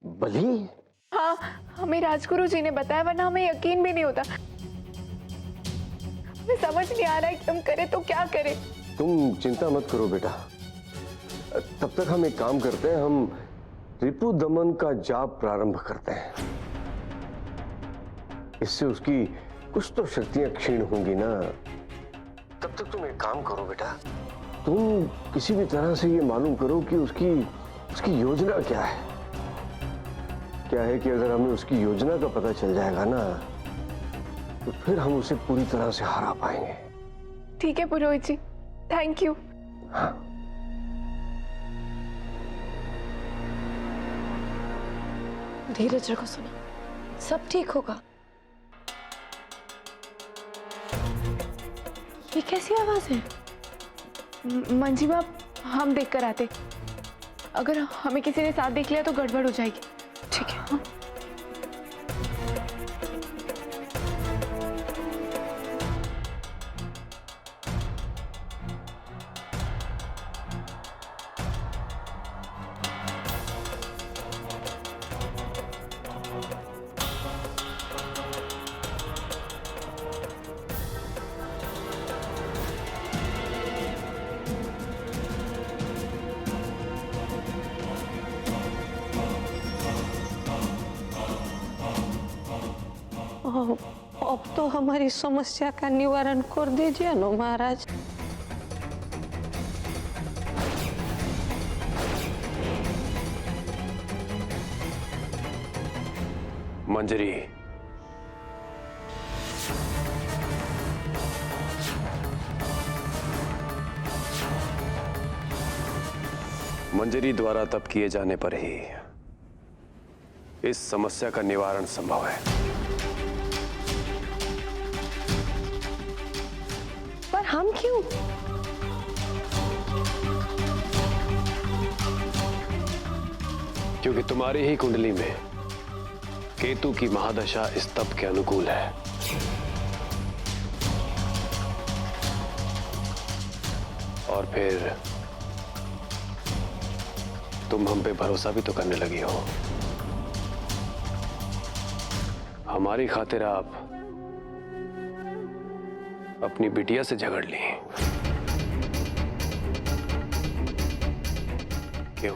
बलि? हाँ, हमें राजगुरु जी ने बताया, वरना हमें यकीन भी नहीं होता। हमें समझ नहीं आ रहा है कि हम करें तो क्या करें। तुम चिंता मत करो बेटा, तब तक हम एक काम करते हैं, हम रिपु दमन का जाप प्रारंभ करते हैं। इससे उसकी कुछ तो शक्तियां क्षीण होंगी ना। तब तक तुम एक काम करो बेटा, तुम किसी भी तरह से ये मालूम करो कि उसकी योजना क्या है। क्या है कि अगर हमें उसकी योजना का पता चल जाएगा ना, तो फिर हम उसे पूरी तरह से हरा पाएंगे। ठीक है पुरोहित जी, थैंक यू। हाँ। धीरज रखो सुना, सब ठीक होगा। ये कैसी आवाज है? मंजीमा, हम देख कर आते। अगर हमें किसी ने साथ देख लिया तो गड़बड़ हो जाएगी। ठीक है। हाँ? अब तो हमारी समस्या का निवारण कर दीजिए ना महाराज। मंजरी, मंजरी द्वारा तप किए जाने पर ही इस समस्या का निवारण संभव है। पर हम क्यों? क्योंकि तुम्हारी ही कुंडली में केतु की महादशा इस तप के अनुकूल है। और फिर तुम हम पे भरोसा भी तो करने लगी हो। हमारी खातिर आप अपनी बिटिया से झगड़ ली। क्यों?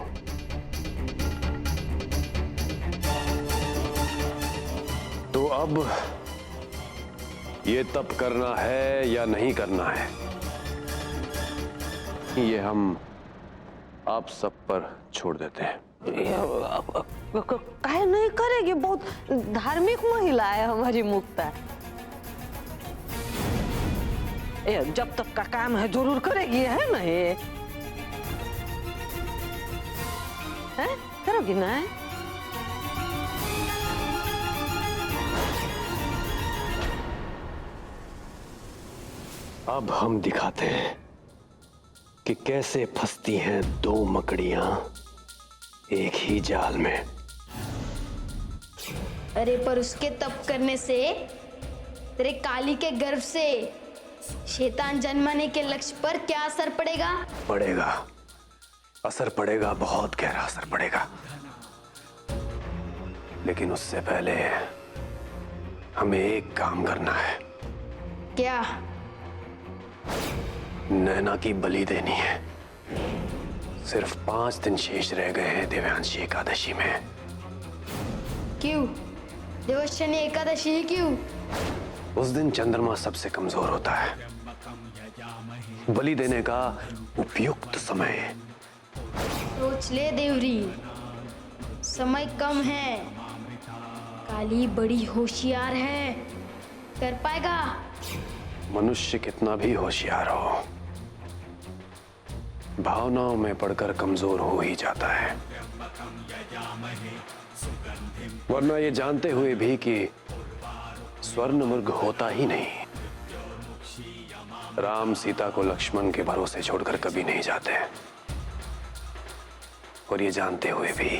तो अब ये तप करना है या नहीं करना है, ये हम आप सब पर छोड़ देते हैं। काहे नहीं करेगी? बहुत धार्मिक महिला है हमारी मुक्ता। जब तक का काम है जरूर करेगी, है ना? ये है, करोगी ना? अब हम दिखाते हैं कि कैसे फंसती हैं दो मकड़ियां एक ही जाल में। अरे पर उसके तप करने से, तेरे काली के गर्भ से शैतान जन्माने के लक्ष्य पर क्या असर पड़ेगा? पड़ेगा, असर पड़ेगा, बहुत गहरा असर पड़ेगा। लेकिन उससे पहले हमें एक काम करना है। क्या? नैना की बलि देनी है। सिर्फ 5 दिन शेष रह गए हैं देवयांशी एकादशी में। क्यों? देवशनी एकादशी ही क्यों? उस दिन चंद्रमा सबसे कमजोर होता है। बलि देने का उपयुक्त समय। सोच ले देवरी, समय कम है। काली बड़ी होशियार है, कर पाएगा। मनुष्य कितना भी होशियार हो, भावनाओं में पड़कर कमजोर हो ही जाता है। वरना ये जानते हुए भी कि स्वर्ण मृग होता ही नहीं, राम सीता को लक्ष्मण के भरोसे छोड़कर कभी नहीं जाते। और ये जानते हुए भी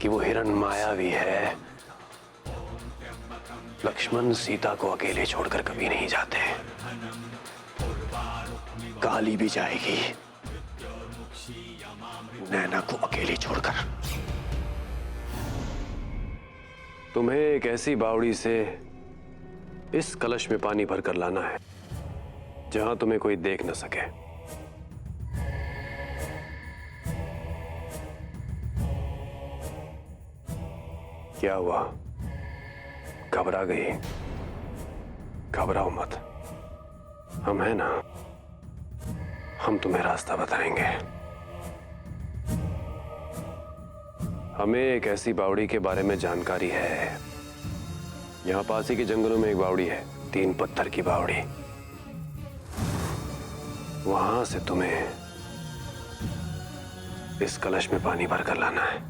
कि वो हिरण मायावी है, लक्ष्मण सीता को अकेले छोड़कर कभी नहीं जाते। काली भी जाएगी, नैना को अकेली छोड़कर। तुम्हें एक ऐसी बावड़ी से इस कलश में पानी भरकर लाना है जहां तुम्हें कोई देख न सके। क्या हुआ? घबरा गई? घबराओ मत, हम हैं ना, हम तुम्हें रास्ता बताएंगे। हमें एक ऐसी बावड़ी के बारे में जानकारी है। यहां पास ही के जंगलों में एक बावड़ी है, 3 पत्थर की बावड़ी। वहां से तुम्हें इस कलश में पानी भरकर लाना है।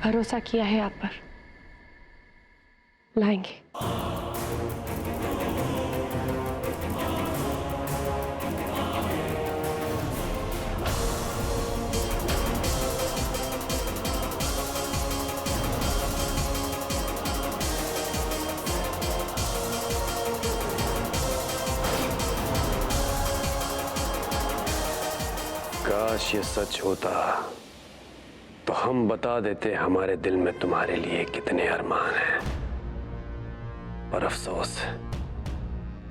भरोसा किया है आप पर, लाएंगे। काश ये सच होता तो हम बता देते हमारे दिल में तुम्हारे लिए कितने अरमान हैं। पर अफसोस,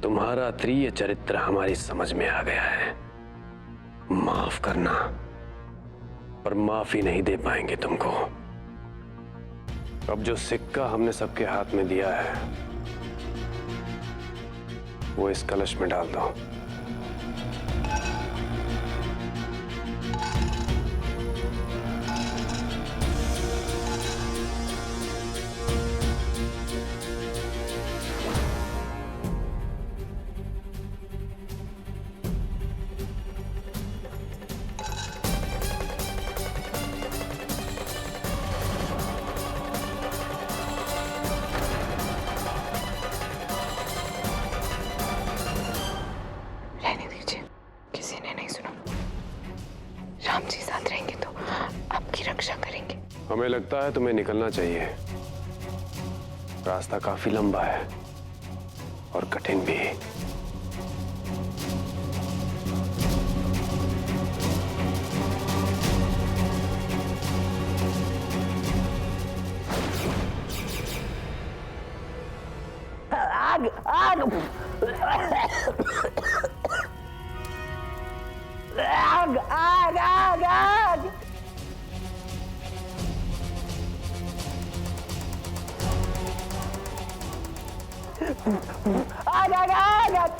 तुम्हारा अत्रीय चरित्र हमारी समझ में आ गया है। माफ करना, पर माफी नहीं दे पाएंगे तुमको। अब जो सिक्का हमने सबके हाथ में दिया है वो इस कलश में डाल दो। रहने दीजिए, किसी ने नहीं सुना। राम जी साथ रहेंगे तो आपकी रक्षा करेंगे। हमें लगता है तुम्हें निकलना चाहिए। रास्ता काफी लंबा है और कठिन भी। आग आग आग आग आग आग। आग आग आग आग।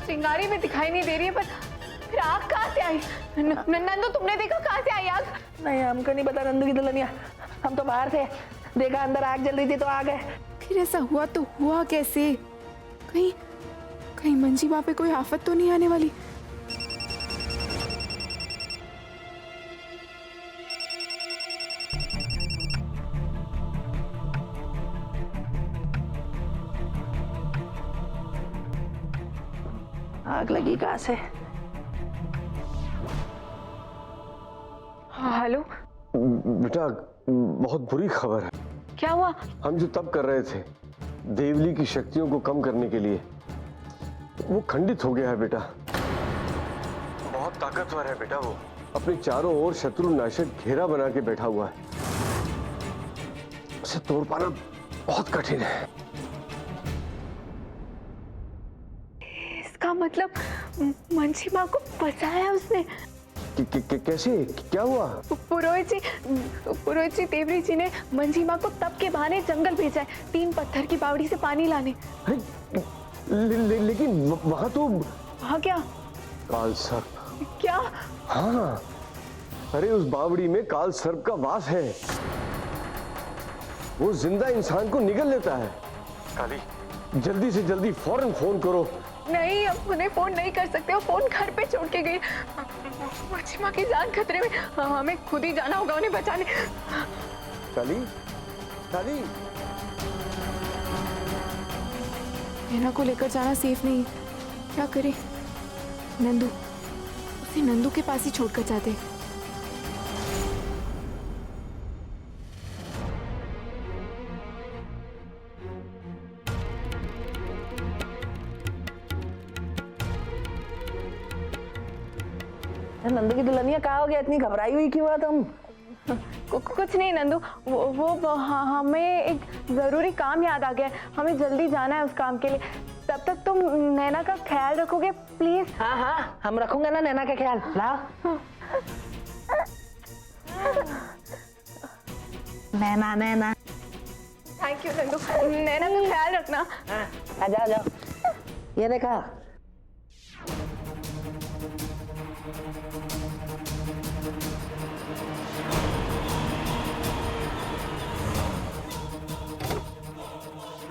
चिंगारी में दिखाई नहीं दे रही है, पर फिर आग कहाँ से आई? नंदू, तुमने देखा कहाँ से आई आग? नहीं, हमको नहीं पता नंदू की दुल्हनिया। हम तो बाहर थे, देखा अंदर आग जल रही थी तो आ गए। फिर ऐसा हुआ तो हुआ कैसे? कहीं कहीं मंजी वहां पे कोई आफत तो नहीं आने वाली? आग लगी कहाँ से? हाँ, हेलो। बेटा, बहुत बुरी खबर है। क्या हुआ? हम जो तप कर रहे थे देवली की शक्तियों को कम करने के लिए, वो खंडित हो गया है बेटा। बहुत ताकतवर है बेटा वो। अपने चारों ओर शत्रु नाशक घेरा बना के बैठा हुआ है। उसे तोड़ पाना बहुत कठिन है। इसका मतलब मंजी माँ को बचाया उसने। कैसे? क्या हुआ? पुरोहित जी देवरी जी ने मंजी माँ को तप के बहाने जंगल भेजा है, 3 पत्थर की बावड़ी से पानी लाने। लेकिन वहां तो हाँ, क्या? काल सर्प। क्या? हाँ, अरे उस बावड़ी में काल सर्प का वास है। वो जिंदा इंसान को निगल लेता है। काली, जल्दी से जल्दी फौरन फोन करो। नहीं, हम उन्हें फोन नहीं कर सकते, वो फोन घर पे छोड़ के गई। मछिमा की जान खतरे में, हमें खुद ही जाना होगा उन्हें बचाने। काली, काली, नैना को लेकर जाना सेफ नहीं, क्या करे? नंदू, उसे नंदू के पास ही छोड़कर जाते। नंदू की दुल्हनिया कहाँ हो गया? इतनी घबराई हुई क्यों है तुम? कुछ नहीं नंदू, वो हमें एक जरूरी काम याद आ गया है, हमें जल्दी जाना है उस काम के लिए। तब तक तुम नैना का ख्याल रखोगे प्लीज? हाँ हाँ, हम रखूंगे ना नैना का ख्याल। लाओ। नैना नैना। थैंक यू नंदू, नैना का ख्याल रखना। आ जाओ जाओ, ये देखा।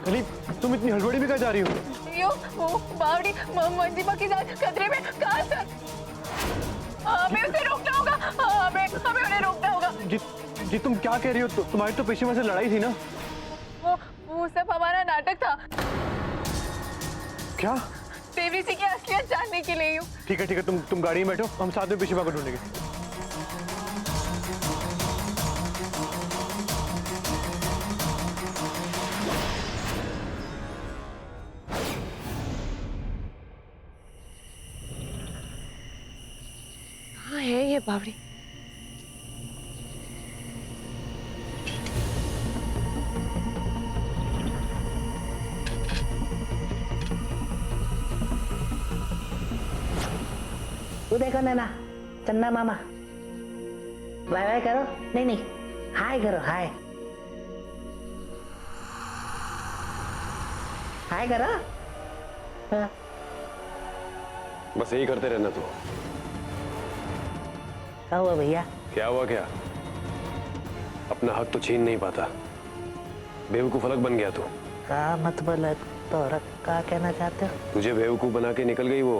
काली, तुम इतनी हड़बड़ी में कहाँ जा रही हो? यो, वो बावड़ी मंजिमा की जान खतरे में। कहाँ से? हमें उसे रोकना होगा, हमें उन्हें रोकना होगा। जी तुम क्या कह रही हो? तुम्हारी तो पेशेवर से लड़ाई थी ना? वो सब हमारा नाटक था। क्या? देवरी सिंह की असलियत जानने के लिए हूँ। ठीक है तुम गाड़ी में बैठो, हम साथ में पेशेवर को ढूंढेंगे। हाँ है ये बावड़ी। तू देखो नैना, चन्ना मामा। बाय बाय करो। नहीं, हाय करो। हाय हाय करो। हाँ। बस यही करते रहना तू। क्या हुआ भैया? क्या हुआ क्या? अपना हक तो छीन नहीं पाता, बेवकूफ अलग बन गया तू। का मतलब तो क्या कहना चाहते हो? तुझे बेवकूफ बना के निकल गई वो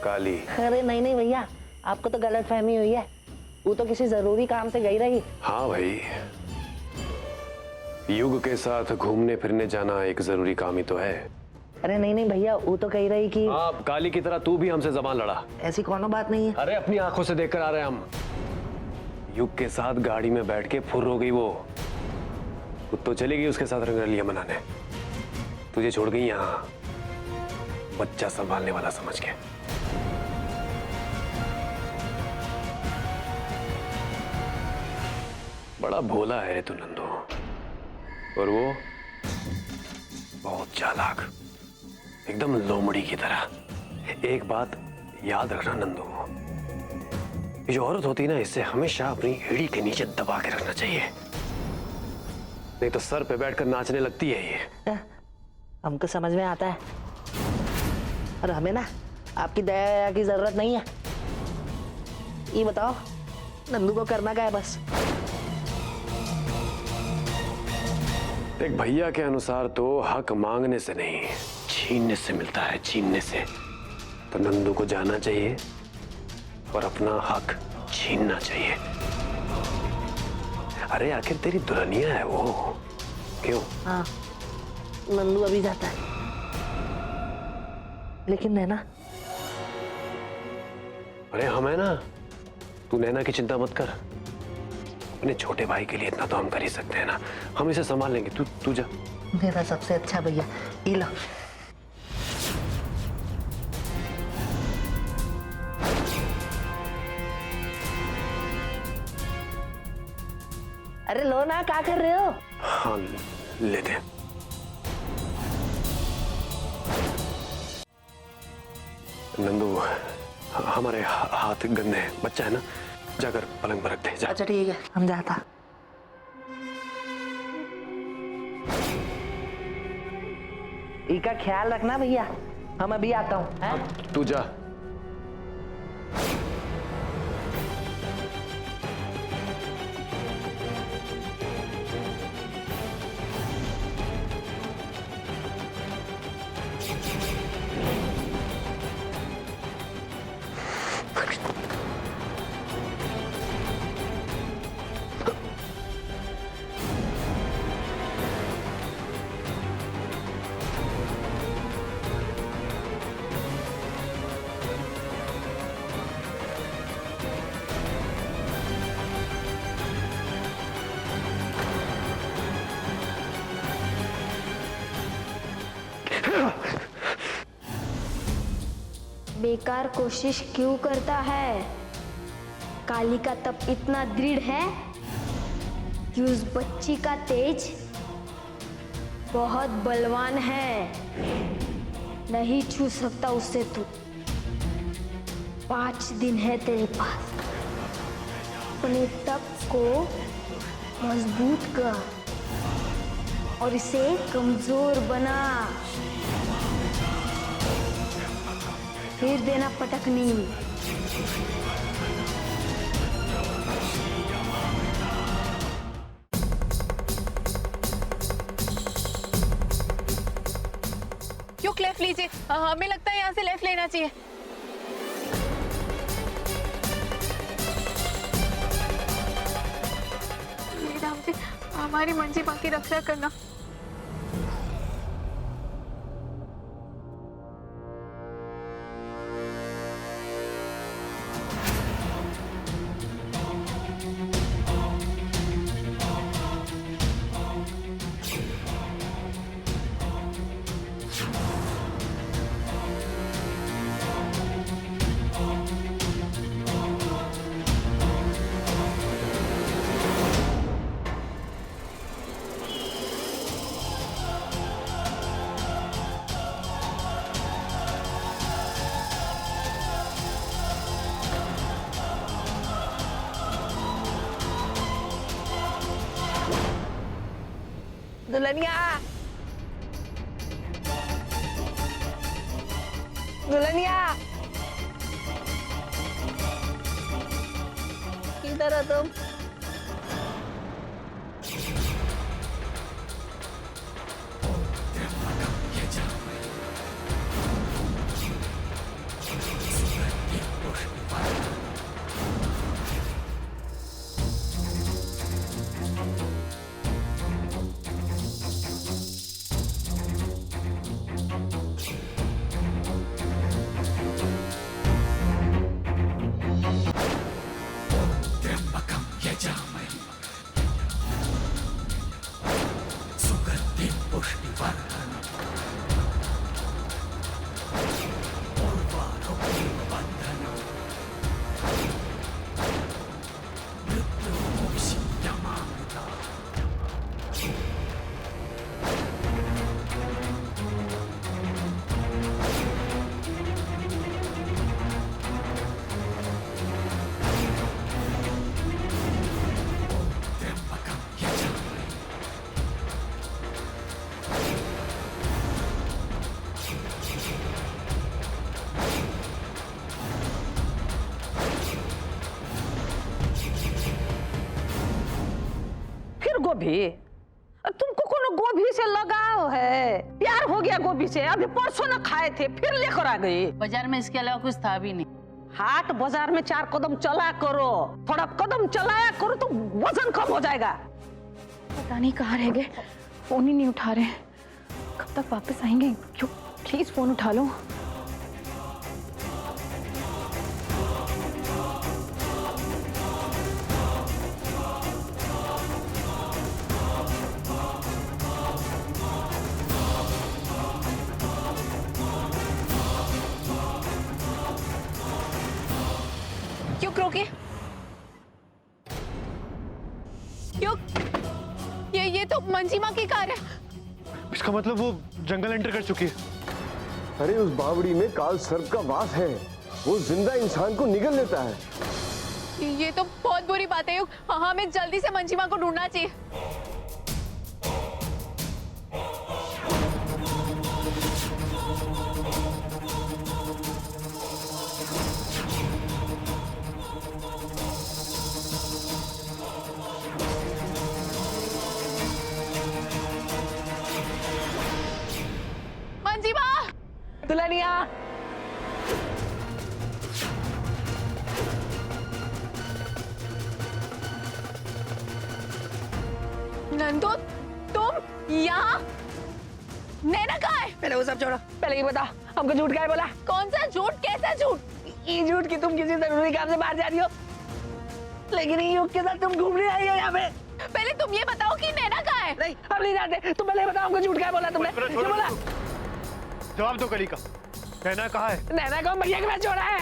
काली। अरे नहीं भैया, आपको तो गलत फहमी हुई है। वो तो किसी जरूरी काम से गई रही। हाँ भाई, युग के साथ घूमने फिरने जाना एक जरूरी काम ही तो है। अरे नहीं भैया, वो तो कह रही कि आप काली की तरह तू भी हमसे जबान लड़ा। ऐसी कोनो बात नहीं है। अरे अपनी आंखों से देखकर आ रहे हैं हम। युग के साथ गाड़ी में बैठ के फुर्र हो गई वो। खुद तो चली गई उसके साथ रंगरलियां मनाने, तुझे छोड़ गई यहाँ बच्चा संभालने वाला समझ के। बड़ा भोला है रे तू नंदू, और वो बहुत चालाक, एकदम लोमड़ी की तरह। एक बात याद रखना नंदू, ये जो औरत होती है ना, इससे हमेशा अपनी एड़ी के नीचे दबा के रखना चाहिए, नहीं तो सर पे बैठकर नाचने लगती है ये। हमको समझ में आता है, और हमें ना आपकी दया की जरूरत नहीं है। ये बताओ नंदू को करना क्या है? बस एक भैया के अनुसार तो हक मांगने से नहीं, छीनने से मिलता है, छीनने से। तो नंदू को जाना चाहिए और अपना हक छीनना चाहिए। अरे आखिर तेरी दुल्हनिया है वो, क्यों? हाँ, नंदू अभी जाता है, लेकिन नैना। अरे हम है ना, तू नैना की चिंता मत कर। अपने छोटे भाई के लिए इतना तो हम कर ही सकते हैं ना, हम इसे संभाल लेंगे। तू जा। मेरा सबसे अच्छा भैया, ये लो। अरे लो ना, क्या कर रहे हो? हाँ लेते हैं। नंदू, हमारे हाथ गंदे हैं, बच्चा है ना, जाकर पलंग पर रख दे जा। अच्छा ठीक है, हम जाता। इनका ख्याल रखना भैया, हम अभी आता हूँ। तू जा। बेकार कोशिश क्यों करता है? काली का तप इतना दृढ़ है कि उस बच्ची का तेज बहुत बलवान है, नहीं छू सकता उससे तू। 5 दिन है तेरे पास, अपने तप को मजबूत कर और इसे कमजोर बना, फिर देना पटकनी। क्यों लेफ्ट लीजिए, हमें लगता है यहाँ से लेफ्ट लेना चाहिए। राम जी, हमारी मंजी माँ की रक्षा करना। दुल्हनिया, दुल्हनिया, किधर हो तुम? गोभी, तुमको कोनो गोभी से लगाव है? प्यार हो गया गोभी से? अभी परसों ना खाए थे, फिर लेकर आ गई। बाजार में इसके अलावा कुछ था भी नहीं। हाट बाजार में 4 कदम चला करो, थोड़ा कदम चलाया करो तो वजन कम हो जाएगा। पता नहीं कहाँ रह गए, फोन ही नहीं उठा रहे। कब तक वापस आएंगे? क्यों, प्लीज फोन उठा लो। रोके, क्यों? ये तो मंजीमा की कार है। इसका मतलब वो जंगल एंटर कर चुकी है। अरे उस बावड़ी में काल सर्प का वास है, वो जिंदा इंसान को निगल लेता है। ये तो बहुत बुरी बात है। हमें जल्दी से मंजीमा को ढूंढना चाहिए। दुल्हनिया, नंदू, तुम यहाँ? नैना कहाँ है? पहले वो सब छोड़ो, पहले ये बताओ हमको झूठ क्या बोला? कौन सा झूठ? कैसा झूठ? ये झूठ कि तुम किसी जरूरी काम से बाहर जा रही हो, लेकिन ये युग के साथ तुम घूमने आई हो यहाँ पे। पहले तुम ये बताओ कि नैना कहाँ है? नहीं, हम नहीं जानते। तुम पहले बताओ हमको झूठ क्या बोला तुमने? क्या बोला? जवाब दो कली का, नैना कहाँ है? नैना को भैया के पास छोड़ा है।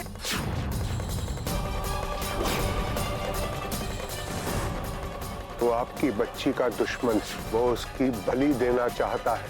वो आपकी बच्ची का दुश्मन है, वो उसकी बलि देना चाहता है।